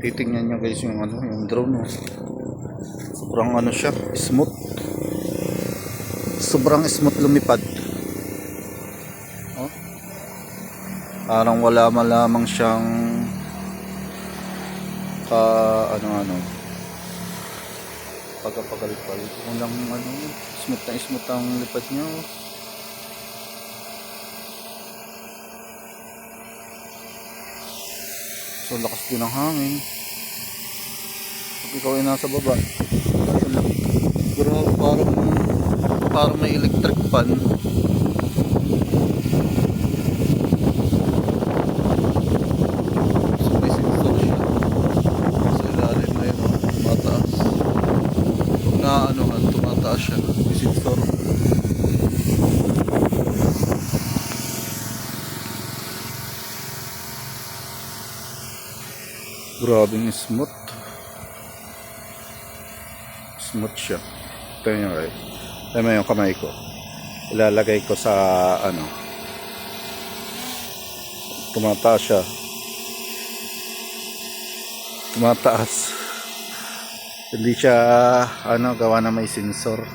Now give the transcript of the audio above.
Titingnan nyo guys yung ano, yung drone, oh. Sobrang ano siya, smooth. Sobrang smooth lumipad. Oh. Parang wala malamang siyang ano pagkapagal-pal. Walang ano, smooth ang lipad niya. So lakas din ng hangin. Pag ikaw ay nasa baba, pero parang may electric fan. So may sensor siya sa ilalim na yun, oh, tumataas. Pag naanohan, tumataas siya, may sensor. Grabing smooth siya. Ito nyo right. Ito mo yung kamay ko, ilalagay ko sa ano, tumataas siya, tumataas. Hindi siya ano, gawa na may sensor.